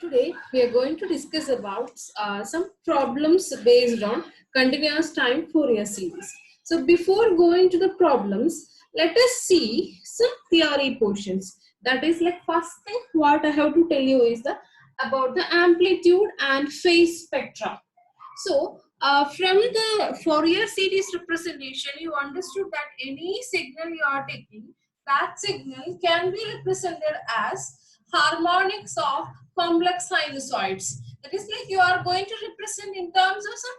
Today we are going to discuss about some problems based on continuous time Fourier series. So before going to the problems, let us see some theory portions. That is, like, first thing what I have to tell you is about the amplitude and phase spectra. So from the Fourier series representation, you understood that any signal you are taking, that signal can be represented as harmonics of complex sinusoids. That is, like, you are going to represent in terms of some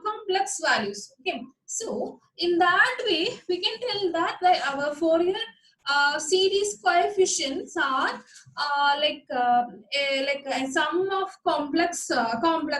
complex values. Okay, so in that way, we can tell that our Fourier series coefficients are a sum of complex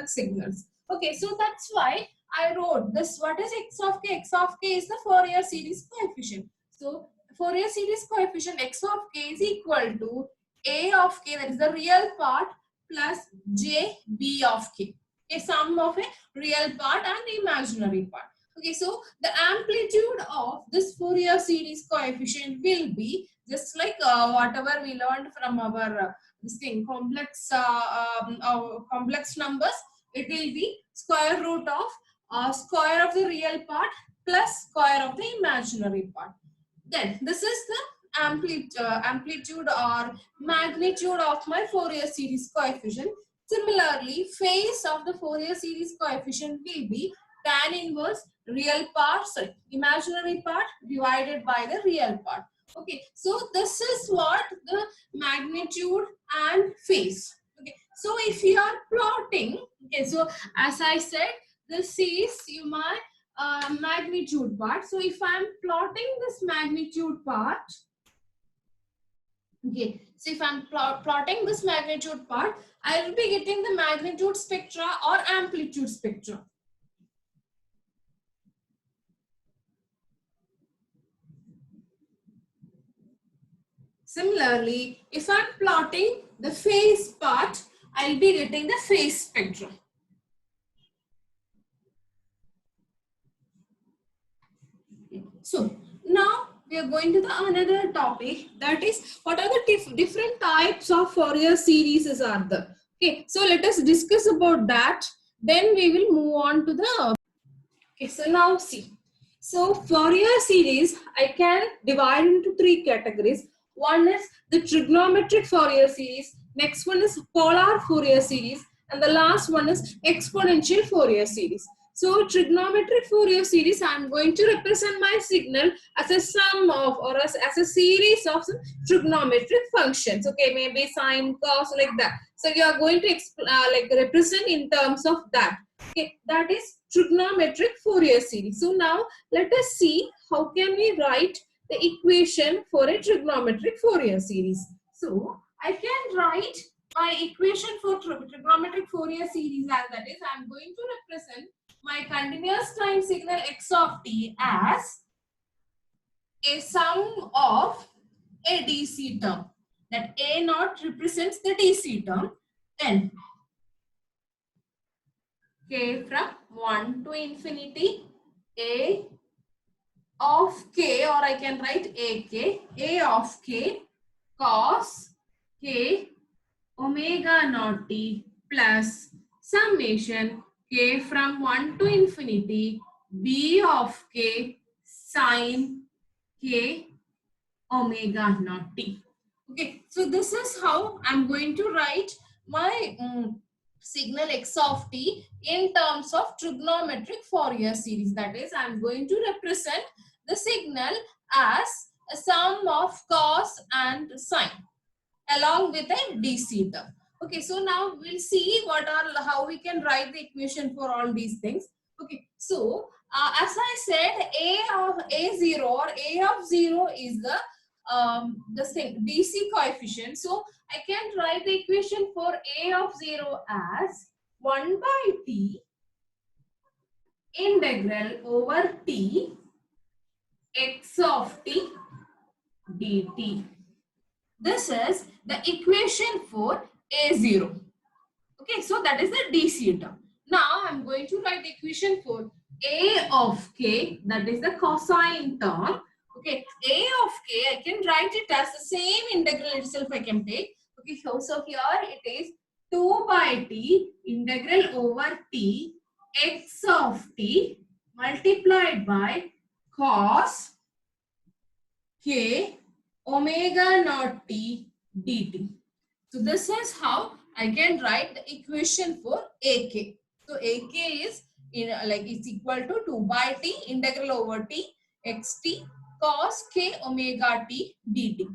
signals. Okay, so that's why I wrote this. What is x of k? X of k is the Fourier series coefficient. So Fourier series coefficient x of k is equal to a of k, that is the real part, plus j b of k. A sum of a real part and the imaginary part. Okay, so the amplitude of this Fourier series coefficient will be just like whatever we learned from our this thing complex numbers. It will be square root of square of the real part plus square of the imaginary part. Then this is the amplitude or magnitude of my Fourier series coefficient. Similarly, phase of the Fourier series coefficient will be tan inverse real part, sorry, imaginary part divided by the real part. Okay, so this is what the magnitude and phase. Okay, so if you are plotting, okay, so as I said, this is my magnitude part. So if I am plotting this magnitude part, okay, so if I am plotting this magnitude part, I will be getting the magnitude spectra or amplitude spectra. Similarly, if I am plotting the phase part, I will be getting the phase spectra. So now we are going to the another topic, that is what are the different types of Fourier series are there. Okay, so let us discuss about that. Then we will move on to the. Okay, so now see. So Fourier series I can divide into three categories. One is the trigonometric Fourier series. Next one is polar Fourier series, and the last one is exponential Fourier series. So trigonometric Fourier series, I am going to represent my signal as a sum of or as a series of trigonometric functions. Okay, maybe sine, cos, like that. So you are going to represent in terms of that. Okay, that is trigonometric Fourier series. So now let us see how can we write the equation for a trigonometric Fourier series. So I can write my equation for trigonometric Fourier series as that is, I am going to represent my continuous time signal x of t as a sum of a DC term. That A naught represents the DC term. Then k from 1 to infinity, a of k, or I can write a of k cos k omega naught t plus summation k from 1 to infinity b of k sine k omega naught t. Okay, so this is how I'm going to write my signal x of t in terms of trigonometric Fourier series. That is, I'm going to represent the signal as a sum of cos and sine along with a DC term. Okay, so now we'll see how we can write the equation for all these things. Okay, so as I said, a of a0 or a of 0 is the thing DC coefficient. So I can write the equation for a of 0 as 1 by t integral over t x of t dt. This is the equation for a0. Okay, so that is the DC term. Now I'm going to write the equation for a of k, that is the cosine term. Okay, a of k, I can write it as the same integral itself I can take. Okay, so here it is 2 by t integral over t x of t multiplied by cos k omega naught t dt. So this is how I can write the equation for AK. So AK is it's equal to 2 by t integral over t xt cos k omega t dt.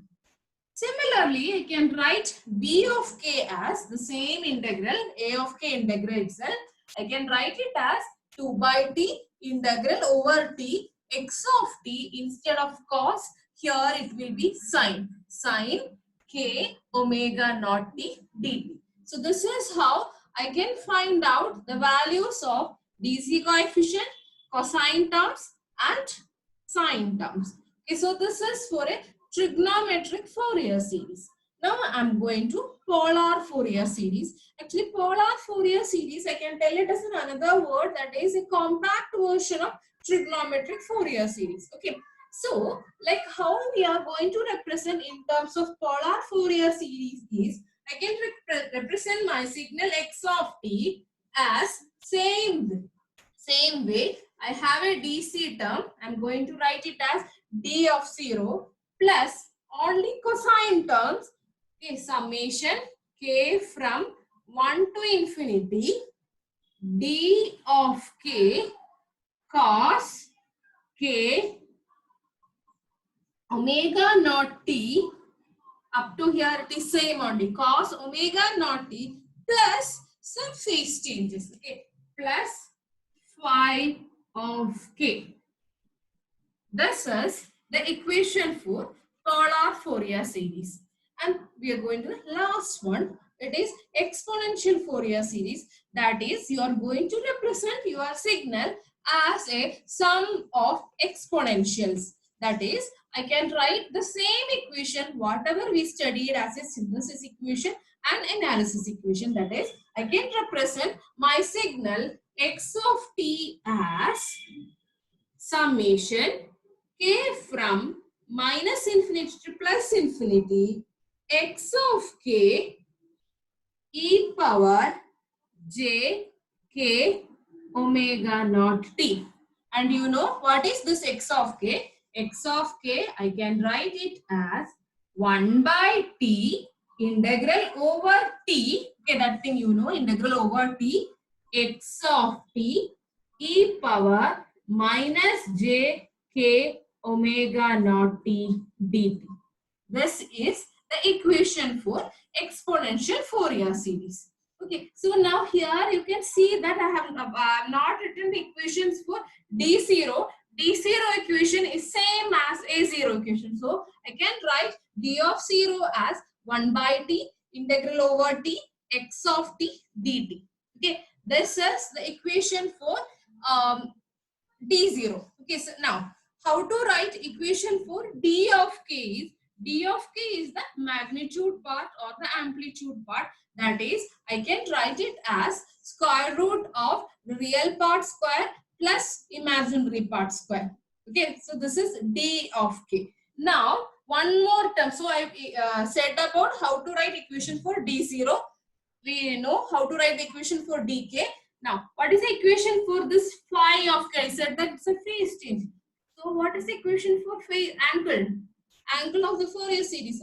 Similarly, I can write b of k as the same integral, a of k integral itself. I can write it as 2 by t integral over t x of t instead of cos. Here it will be sine k omega naught t dt. So this is how I can find out the values of DC coefficient, cosine terms and sine terms. Okay, so this is for a trigonometric Fourier series. Now I'm going to polar Fourier series. Actually, polar Fourier series, I can tell it as another word, that is a compact version of trigonometric Fourier series. Okay, so like how we are going to represent in terms of polar Fourier series is, I can represent my signal x of t as same way. I have a DC term. I'm going to write it as d of 0 plus only cosine terms. Okay, summation k from 1 to infinity d of k cos k omega naught t, up to here it is same only, cos omega naught t plus some phase changes. Okay, plus phi of k. This is the equation for polar Fourier series. And we are going to the last one. It is exponential Fourier series. That is, you are going to represent your signal as a sum of exponentials. That is, I can write the same equation, whatever we studied as a synthesis equation and analysis equation. That is, I can represent my signal x of t as summation k from minus infinity to plus infinity x of k e power j k omega naught t. And you know what is this x of k? X of k, I can write it as 1 by t integral over t. Okay, that thing you know, integral over t x of t e power minus j k omega naught t dt. This is the equation for exponential Fourier series. Okay, so now here you can see that I have not written the equations for D0. D0 equation is same as A0 equation. So I can write D of 0 as 1 by t integral over t x of t dt. Okay, this is the equation for D0. Okay, so now how to write equation for D of k is, D of k is the magnitude part or the amplitude part. That is, I can write it as square root of the real part square plus imaginary part square. Okay, so this is D of k. Now, one more term. So I said about how to write equation for D0. We know how to write the equation for dk. Now, what is the equation for this phi of k? I said that it's a phase change. So, what is the equation for phase angle? Angle of the Fourier series.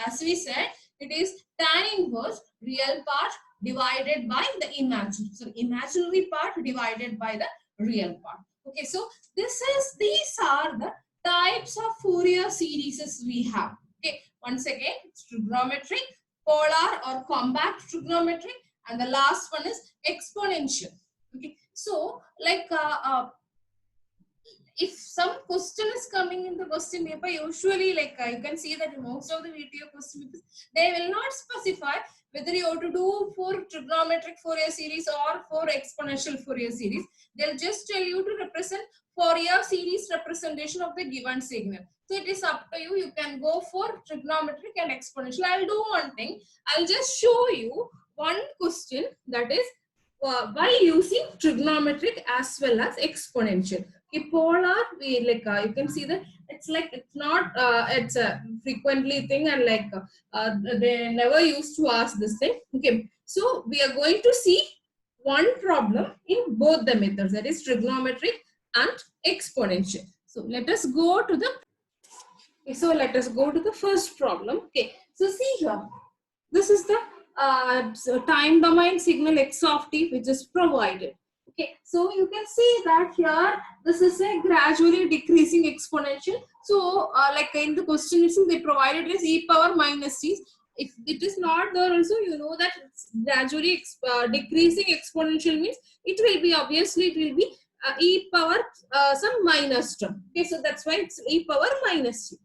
As we said, it is tan inverse real part divided by the imaginary. So, imaginary part divided by the real part. Okay, so these are the types of Fourier series we have. Okay, once again, it's trigonometric, polar or compact trigonometric, and the last one is exponential. Okay, so like if some question is coming in the question paper, usually like you can see that most of the video question papers, they will not specify whether you have to do for trigonometric Fourier series or for exponential Fourier series. They'll just tell you to represent Fourier series representation of the given signal. So it is up to you. You can go for trigonometric and exponential. I'll do one thing. I'll just show you one question, that is by using trigonometric as well as exponential. Epolar, we like you can see that it's like it's not it's a frequently thing, and like they never used to ask this thing. Okay, so we are going to see one problem in both the methods, that is trigonometric and exponential. So let us go to the first problem. Okay, so see here, this is the so time domain signal x of t which is provided. Okay, so you can see that here this is a gradually decreasing exponential. So like in the question itself they provided is e power minus t. If it is not there also, you know that it's gradually decreasing exponential means it will be, obviously it will be e power some minus term. Okay, so that's why it's e power minus t.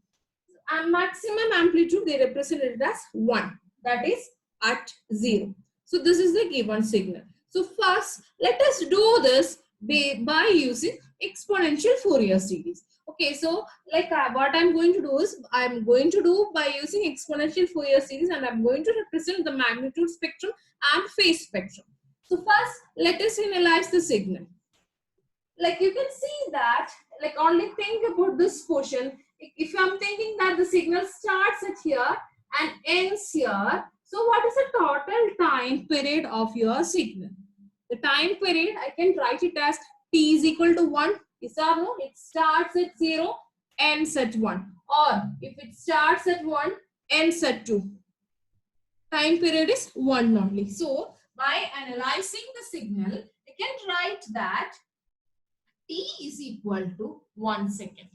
And maximum amplitude they represented as 1, that is at 0. So this is the given signal. So first let us do this by using exponential Fourier series. Okay, so like what I'm going to do is I'm going to do by using exponential Fourier series, and I'm going to represent the magnitude spectrum and phase spectrum. So first let us analyze the signal. Like you can see that, like only think about this portion. If I'm thinking that the signal starts at here and ends here, so what is the total time period of your signal? The time period, I can write it as t is equal to 1. Is or no? It starts at 0, ends at 1. Or if it starts at 1, ends at 2. Time period is 1 only. So by analyzing the signal, I can write that t is equal to 1 second.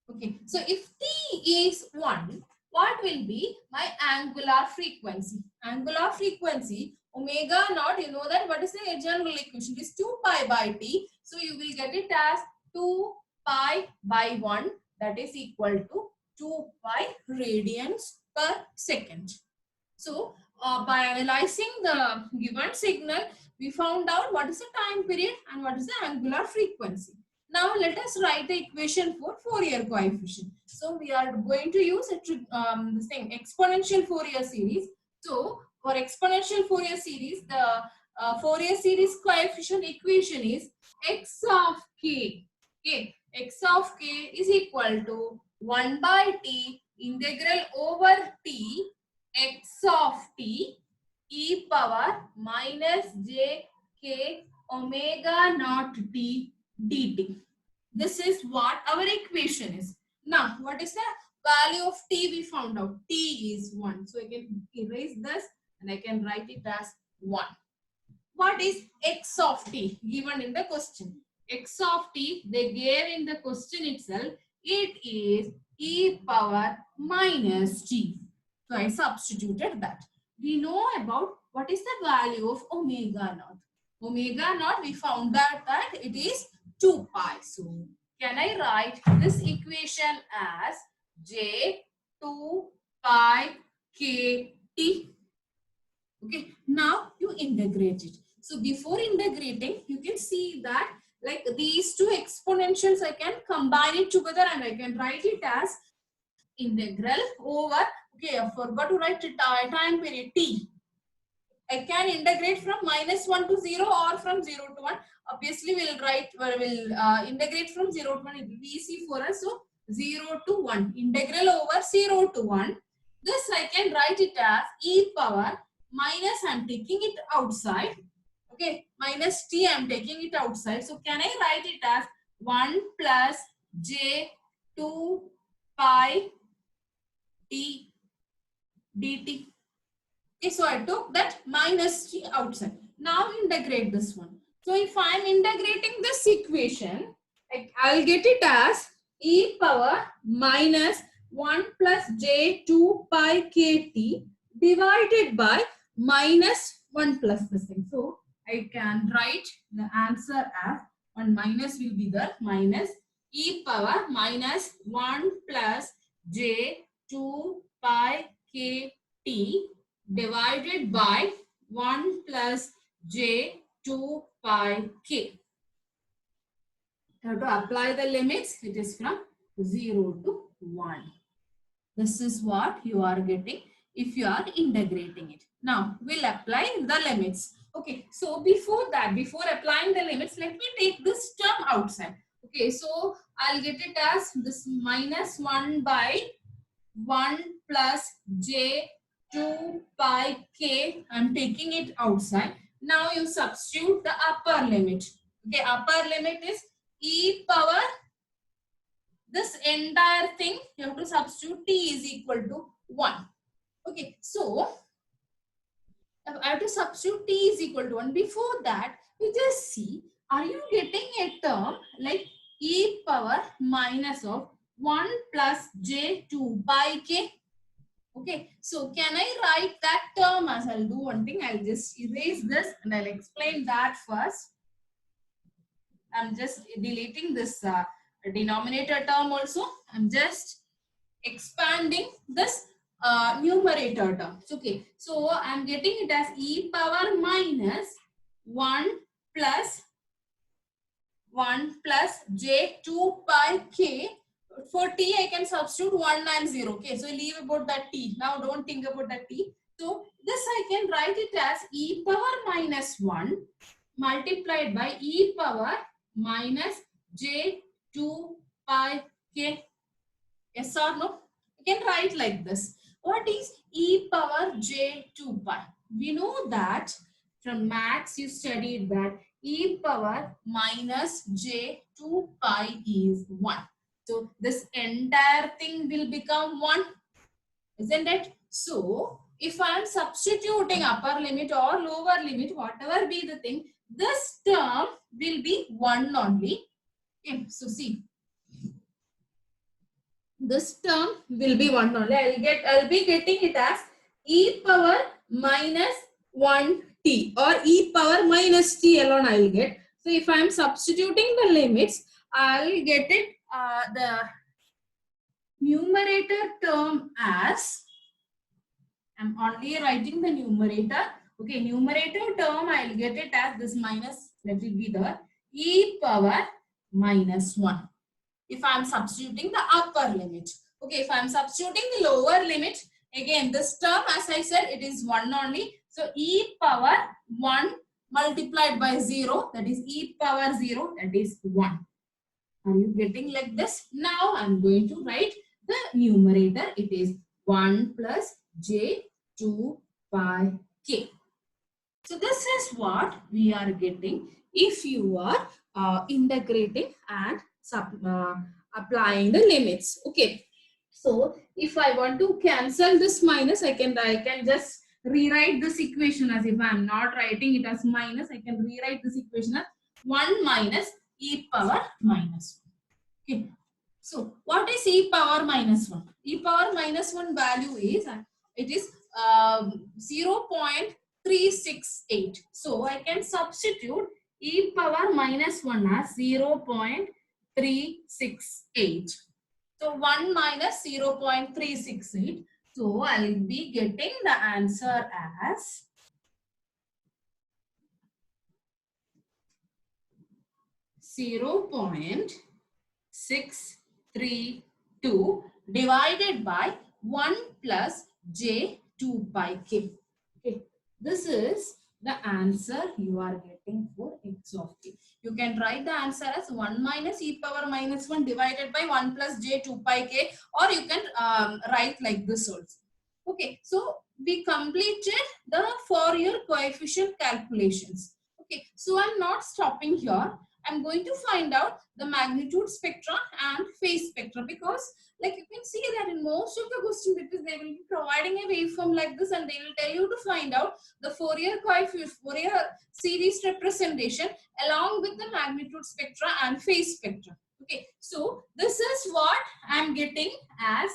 Okay, so if t is 1, what will be my angular frequency? Angular frequency, omega naught, you know that what is the general equation? It is 2 pi by t. So you will get it as 2 pi by 1, that is equal to 2 pi radians per second. So by analyzing the given signal, we found out what is the time period and what is the angular frequency. Now let us write the equation for Fourier coefficient. So we are going to use this thing, exponential Fourier series. So for exponential Fourier series, the Fourier series coefficient equation is x of k. Okay, x of k is equal to 1 by t integral over t x of t e power minus j k omega naught t dt. This is what our equation is. Now, what is the value of t we found out? T is 1. So I can erase this and I can write it as 1. What is x of t given in the question? X of t they gave in the question itself. It is e power minus t. So I substituted that. We know about what is the value of omega naught. Omega naught, we found out that it is 2 pi. So can I write this equation as j 2 pi k t? Okay, now you integrate it. So before integrating, you can see that like these two exponentials, I can combine it together and I can write it as integral over, okay, I forgot to write time period t. I can integrate from -1 to 0 or from 0 to 1. Obviously, we'll integrate from 0 to 1. It will be easy for us. So 0 to 1. Integral over 0 to 1. This I can write it as e power minus, I'm taking it outside. Okay, minus t, I'm taking it outside. So can I write it as 1 plus j 2 pi t dt. Okay, so I took that minus t outside. Now integrate this one. So if I am integrating this equation, I'll get it as e power minus 1 plus j 2 pi kt divided by minus 1 plus this thing. So I can write the answer as 1 minus will be the minus e power minus 1 plus j 2 pi kt divided by 1 plus j 2 pi k. Now to apply the limits, it is from 0 to 1. This is what you are getting if you are integrating it. Now we'll apply the limits. Okay, so before that, before applying the limits, let me take this term outside. Okay, so I'll get it as this minus 1 by 1 plus j 2 pi k. I'm taking it outside. Now you substitute the upper limit. Okay, upper limit is e power, this entire thing you have to substitute, t is equal to 1. Okay, so I have to substitute t is equal to 1. Before that, you just see, are you getting a term like e power minus of 1 plus j 2 pi k? Okay, so can I write that term as? I'll do one thing. I'll just erase this and I'll explain that first. I'm just deleting this denominator term also. I'm just expanding this numerator term. Okay, so I'm getting it as e power minus 1 plus 1 plus j 2 pi k. For t, I can substitute 1 and 0. Okay, so leave about that t. Now don't think about that t. So this I can write it as e power minus 1 multiplied by e power minus j 2 pi k. Yes or no? You can write like this. What is e power j 2 pi? We know that from maths you studied that e power minus j 2 pi is 1. So this entire thing will become 1, isn't it? So if I am substituting upper limit or lower limit, whatever be the thing, this term will be 1 only. Okay, so see, this term will be 1 only. I'll be getting it as e power minus 1t or e power minus t alone I will get. So if I am substituting the limits, I'll get it the numerator term as, I'm only writing the numerator. Okay, numerator term I'll get it as this minus, let it be the e power minus 1. If I am substituting the upper limit. Okay, if I am substituting the lower limit, again this term as I said it is 1 only. So e power 1 multiplied by 0, that is e power 0, that is 1. Are you getting like this? Now I am going to write the numerator. It is 1 plus j 2 pi k. So this is what we are getting if you are integrating and applying the limits. Okay. So if I want to cancel this minus, I can just rewrite this equation as, if I am not writing it as minus, I can rewrite this equation as 1 minus e power minus 1. Okay. So what is e power minus 1? E power minus 1 value is, it is 0.368. So I can substitute e power minus 1 as 0.368. So 1 minus 0.368. So I'll be getting the answer as 0.632 divided by 1 plus j 2 pi k. Okay, this is the answer you are getting for x of k. You can write the answer as 1 minus e power minus 1 divided by 1 plus j 2 pi k, or you can write like this also. Okay, so we completed the Fourier coefficient calculations. Okay, so I'm not stopping here. I'm going to find out the magnitude spectra and phase spectra, because like you can see that in most of the question papers they will be providing a waveform like this and they will tell you to find out the Fourier series representation along with the magnitude spectra and phase spectra. Okay, so this is what I'm getting as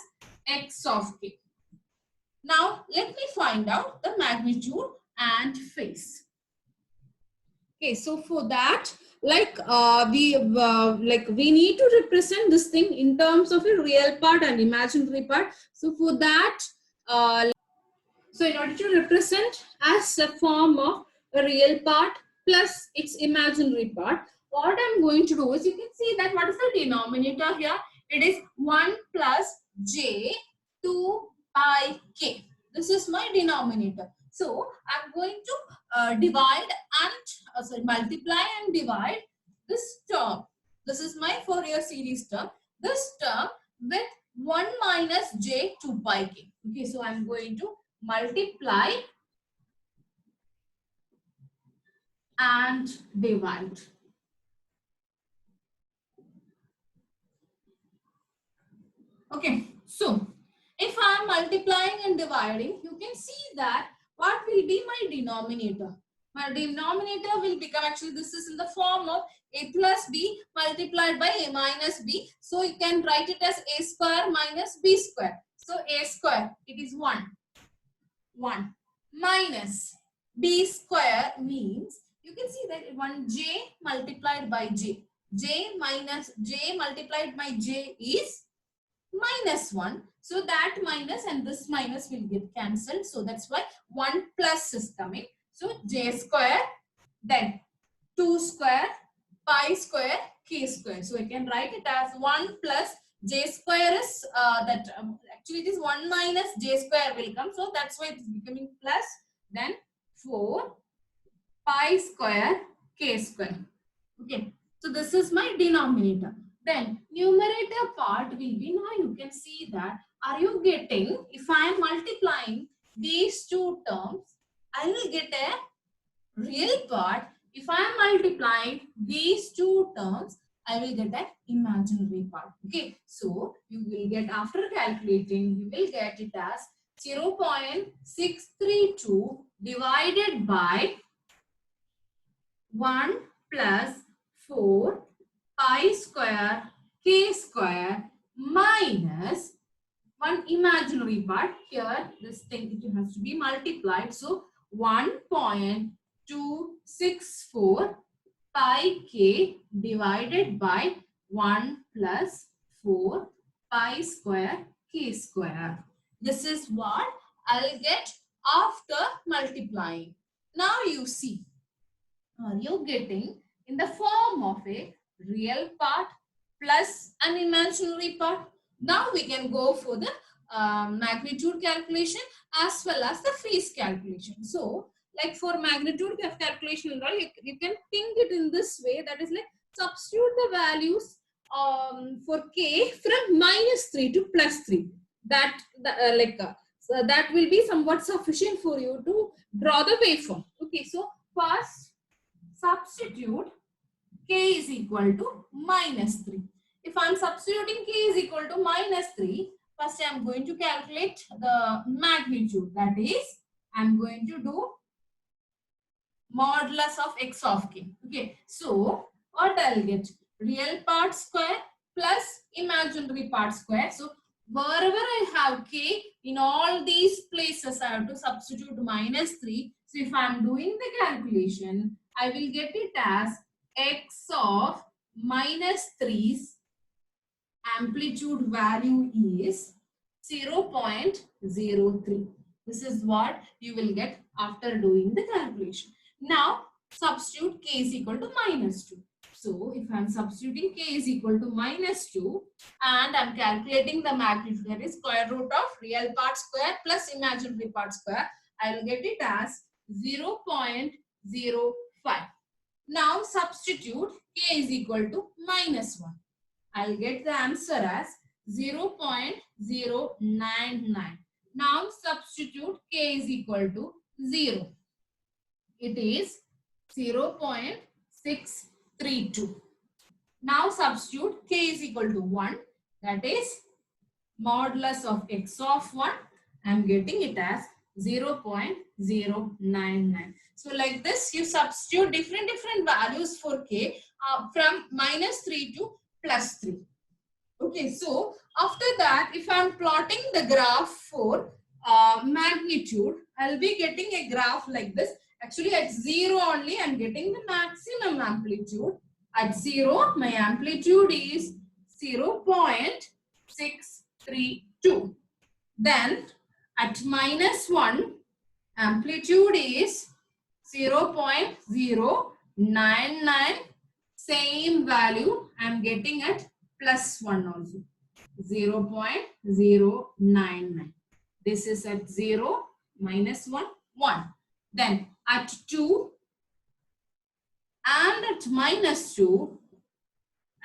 x of k. Now let me find out the magnitude and phase. Okay, so for that, we need to represent this thing in terms of a real part and imaginary part. So for that, so in order to represent as a form of a real part plus its imaginary part, what I'm going to do is, you can see that what is the denominator here? It is 1 plus j 2 pi k. This is my denominator. So I'm going to divide and multiply and divide this term. This is my Fourier series term. This term with 1 minus j 2 pi k. Okay, so I'm going to multiply and divide. Okay, so if I am multiplying and dividing, you can see that what will be my denominator? My denominator will become, actually this is in the form of a plus b multiplied by a minus b. So you can write it as a square minus b square. So a square, it is 1 minus b square means, you can see that 1j multiplied by j. J minus j multiplied by j is minus 1. So that minus and this minus will get cancelled. So that's why 1 plus is coming. So j square, then 2 square, pi square, k square. So I can write it as 1 plus j square is actually it is 1 minus j square will come. So that's why it's becoming plus. Then 4 pi square, k square. Okay. So this is my denominator. Then numerator part will be, now you can see that, are you getting, if I am multiplying these two terms, I will get a real part. If I am multiplying these two terms, I will get an imaginary part. Okay, so you will get, after calculating, you will get it as 0.632 divided by 1 plus 4 pi square k square minus one imaginary part. Here this thing, it has to be multiplied. So 1.264 pi k divided by 1 plus 4 pi square k square. This is what I'll get after multiplying. Now you see, are you getting in the form of a real part plus an imaginary part? Now we can go for the magnitude calculation as well as the phase calculation. So like for magnitude calculation, right, you can think it in this way, that is like substitute the values for k from -3 to +3. So that will be somewhat sufficient for you to draw the waveform. Okay, so first substitute k is equal to -3. If I am substituting k is equal to -3, first I am going to calculate the magnitude. That is, I am going to do modulus of x of k. Okay, so what I'll get? Real part square plus imaginary part square. So wherever I have k, in all these places I have to substitute -3. So if I am doing the calculation, I will get it as x of -3's amplitude value is 0.03. This is what you will get after doing the calculation. Now substitute k is equal to -2. So if I am substituting k is equal to -2 and I am calculating the magnitude, that is square root of real part square plus imaginary part square, I will get it as 0.05. Now substitute k is equal to -1. I'll get the answer as 0.099. Now substitute k is equal to 0. It is 0.632. Now substitute k is equal to 1. That is modulus of x of 1. I am getting it as 0.099. So like this, you substitute different values for k from -3 to +3. Okay, so after that, if I am plotting the graph for magnitude, I'll be getting a graph like this. Actually, at 0 only, I'm getting the maximum amplitude. At 0, my amplitude is 0.632. Then at -1, amplitude is 0.099. Same value I'm getting at +1 also. 0.099. This is at 0, -1, 1. Then at 2 and at -2,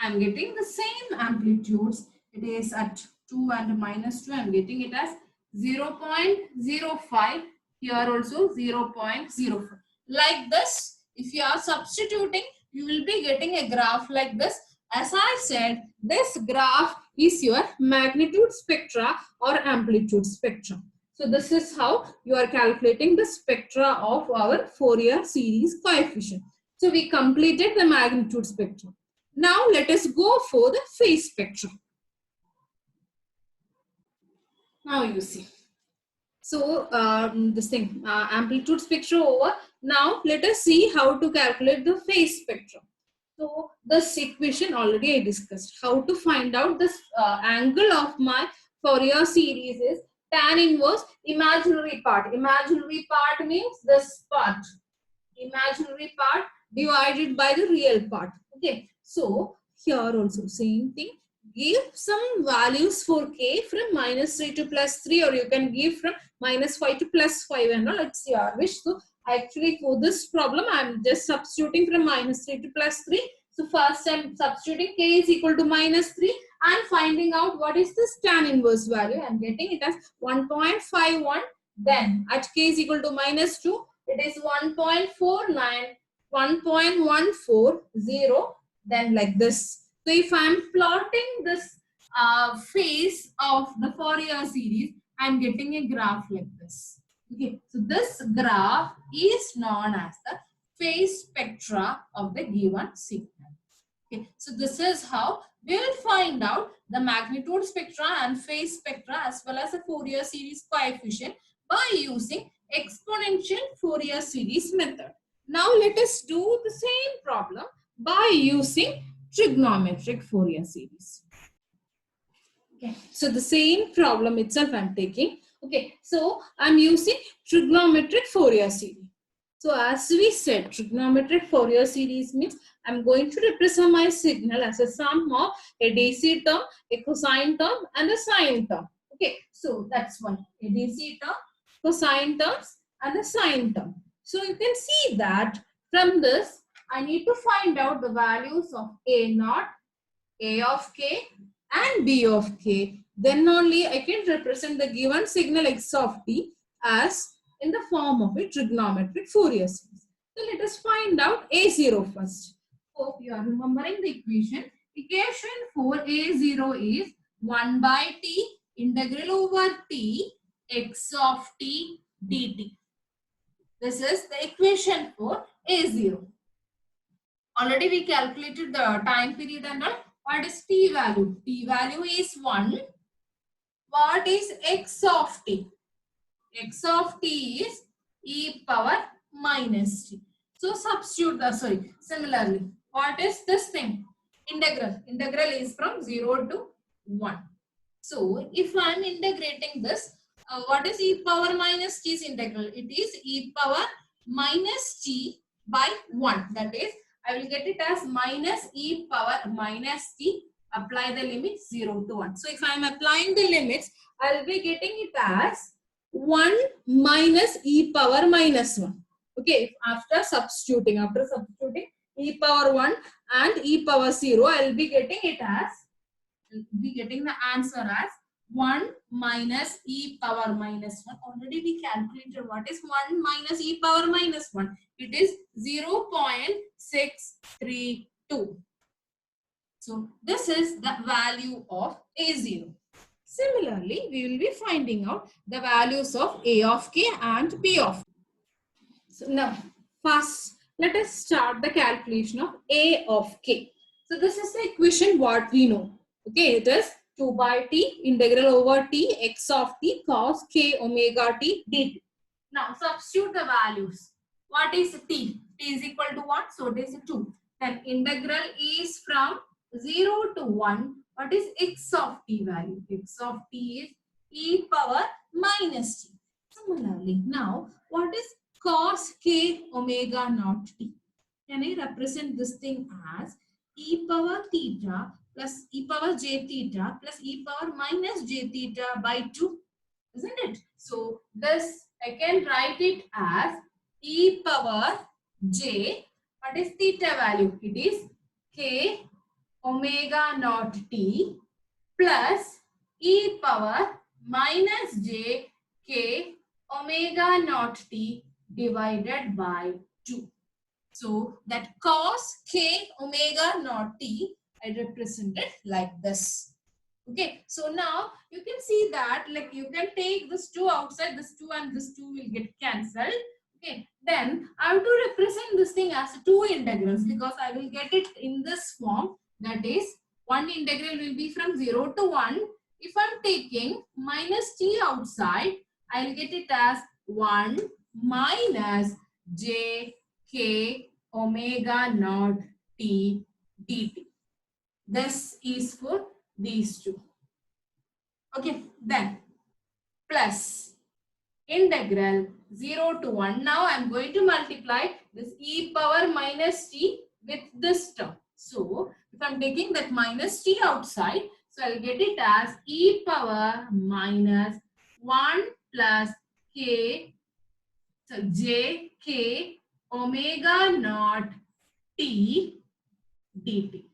I'm getting the same amplitudes. It is at 2 and minus 2. I'm getting it as 0.05. Here also 0.05. Like this, if you are substituting, you will be getting a graph like this. As I said, this graph is your magnitude spectra or amplitude spectra. So this is how you are calculating the spectra of our Fourier series coefficient. So we completed the magnitude spectrum. Now let us go for the phase spectrum. Now you see. So this thing, amplitude spectrum over. Now let us see how to calculate the phase spectrum. So this equation already I discussed. How to find out this angle of my Fourier series is tan inverse imaginary part. Imaginary part means this part. Imaginary part divided by the real part. Okay. So here also same thing. Give some values for k from -3 to +3, or you can give from -5 to +5 and all. It's your wish. So actually for this problem, I'm just substituting from -3 to +3. So first I'm substituting k is equal to -3 and finding out what is this tan inverse value. I'm getting it as 1.51. Then at k is equal to -2, it is 1.49, 1.140, then like this. So if I'm plotting this phase of the Fourier series, I'm getting a graph like this. Okay, so this graph is known as the phase spectra of the given signal. Okay, so this is how we will find out the magnitude spectra and phase spectra as well as the Fourier series coefficient by using exponential Fourier series method. Now let us do the same problem by using trigonometric Fourier series. Okay, so the same problem itself I'm taking. Okay, so I'm using trigonometric Fourier series. So as we said, trigonometric Fourier series means I'm going to represent my signal as a sum of a DC term, a cosine term, and a sine term. Okay, so that's one. A DC term, cosine terms, and a sine term. So you can see that from this, I need to find out the values of A naught, A of k, and B of k. Then only I can represent the given signal x of t as in the form of a trigonometric Fourier series. So let us find out A0 first. Hope you are remembering the equation. Equation for A0 is 1 by t integral over t x of t dt. This is the equation for A0. Already we calculated the time period and all. What is t value? T value is 1. What is x of t? X of t is e power minus t. So substitute the, similarly, what is this thing? Integral. Integral is from 0 to 1. So if I am integrating this, what is e power minus t's integral? It is e power minus t by 1. That is, I will get it as minus e power minus t. Apply the limits 0 to 1. So if I am applying the limits, I will be getting it as 1 minus e power minus 1. Okay, after substituting e power 1 and e power 0, I will be getting it as, the answer as 1 minus e power minus 1. Already we calculated what is 1 minus e power minus 1. It is 0.632. So this is the value of A0. Similarly, we will be finding out the values of A of k and B of k. So now, first, let us start the calculation of A of k. So this is the equation what we know. Okay, it is 2 by t integral over t x of t cos k omega t dt. Now substitute the values. What is t? T is equal to 1, so it is 2. Then integral is from 0 to 1. What is x of t value? X of t is e power minus t. Similarly, now what is cos k omega naught t? Can I represent this thing as e power theta plus e power j theta plus e power minus j theta by 2? Isn't it? So this I can write it as e power j. What is theta value? It is k omega naught t plus e power minus j k omega naught t divided by 2. So that cos k omega naught t I represented like this. Okay, so now you can see that like you can take this 2 outside, this 2 and this 2 will get cancelled. Okay, then I have to represent this thing as two integrals because I will get it in this form. That is, one integral will be from 0 to 1. If I'm taking minus t outside, I'll get it as 1 minus j k omega naught t dt. This is for these two. Okay, then plus integral 0 to 1. Now I am going to multiply this e power minus t with this term. So if I am taking that minus t outside, so I'll get it as e power minus 1 plus k, so j k omega naught t dt.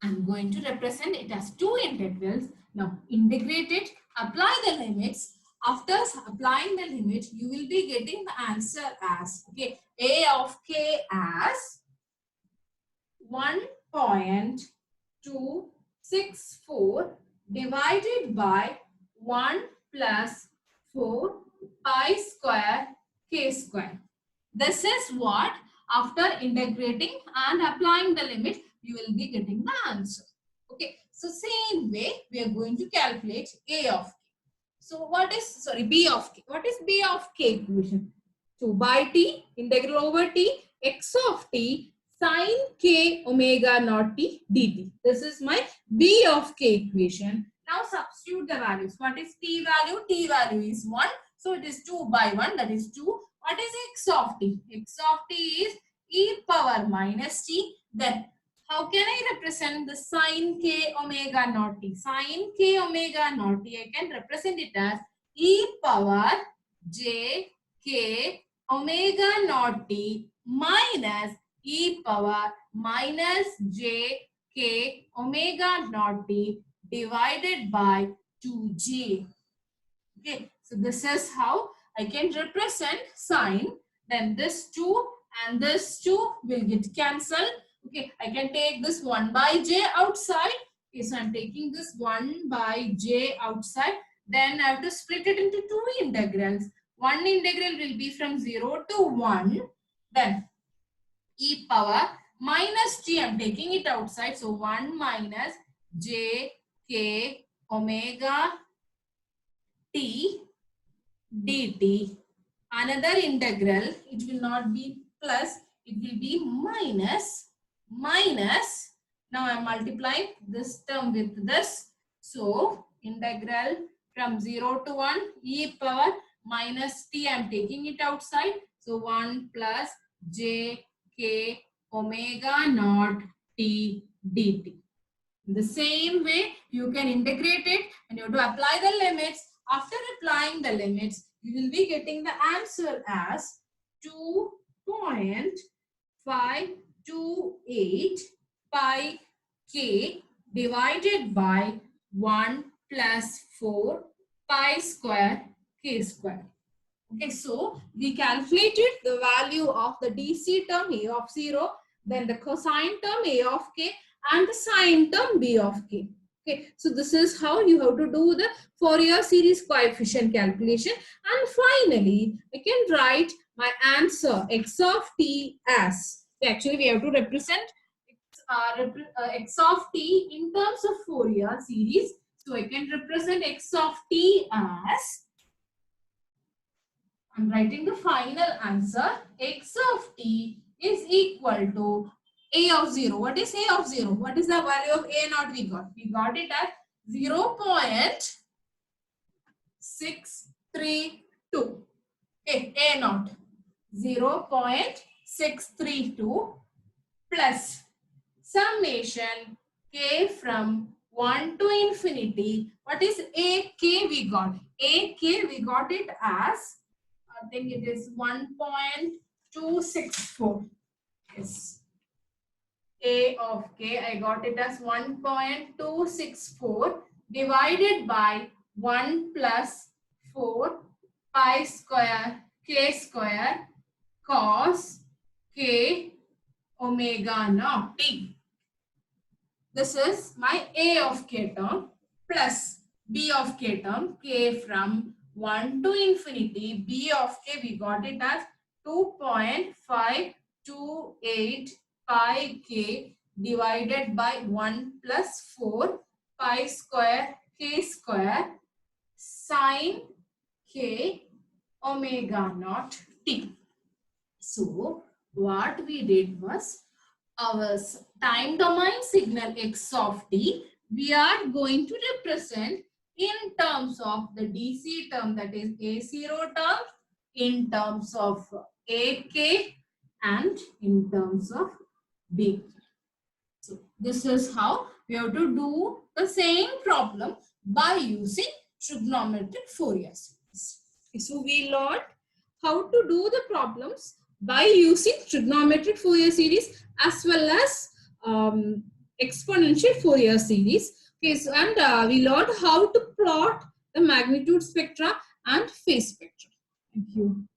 I'm going to represent it as two integrals. Now integrate it, apply the limits. After applying the limit, you will be getting the answer as, okay, a of k as 1.264 divided by 1 plus 4 pi square k square. This is what, after integrating and applying the limit, you will be getting the answer. Okay, so same way we are going to calculate a of k. So what is, sorry, b of k. What is b of k equation? 2 by t integral over t x of t sine k omega naught t dt. This is my b of k equation. Now substitute the values. What is t value? T value is 1. So it is 2 by 1, that is 2. What is x of t? X of t is e power minus t. Then how can I represent the sine k omega naught t? Sine k omega naught t, I can represent it as e power j k omega naught t minus e power minus j k omega naught t divided by 2j. Okay, so this is how I can represent sine. Then this 2 and this 2 will get cancelled. Okay, I can take this 1 by j outside. Okay, so I'm taking this 1 by j outside. Then I have to split it into two integrals. One integral will be from 0 to 1. Then e power minus t, I'm taking it outside. So 1 minus j k omega t dt. Another integral, it will not be plus, it will be minus. Now I am multiplying this term with this. So integral from 0 to 1 e power minus t, I am taking it outside. So 1 plus j k omega naught t dt. In the same way, you can integrate it and you have to apply the limits. After applying the limits, you will be getting the answer as 2.528 pi k divided by 1 plus 4 pi square k square. Okay, so we calculated the value of the DC term a of 0, then the cosine term a of k, and the sine term b of k. Okay, so this is how you have to do the Fourier series coefficient calculation. And finally, I can write my answer x of t as, actually we have to represent x of t in terms of Fourier series. So I can represent x of t as, I'm writing the final answer, x of t is equal to a of 0. What is a of 0? What is the value of a naught we got? We got it at 0.632. Okay, a naught 0.632 plus summation k from 1 to infinity. What is a k we got? A k we got it as, I think it is 1.264. Yes. A of k, I got it as 1.264 divided by 1 plus 4 pi square k square cos k omega naught t. This is my A of k term plus B of k term, k from 1 to infinity. B of k, we got it as 2.528 pi k divided by 1 plus 4 pi square k square sine k omega naught t. So what we did was, our time domain signal x of t, we are going to represent in terms of the DC term, that is A0 term, in terms of AK, and in terms of B. So this is how we have to do the same problem by using trigonometric Fourier series. So we learned how to do the problems by using trigonometric Fourier series as well as exponential Fourier series. Okay, so, and we learned how to plot the magnitude spectra and phase spectra. Thank you.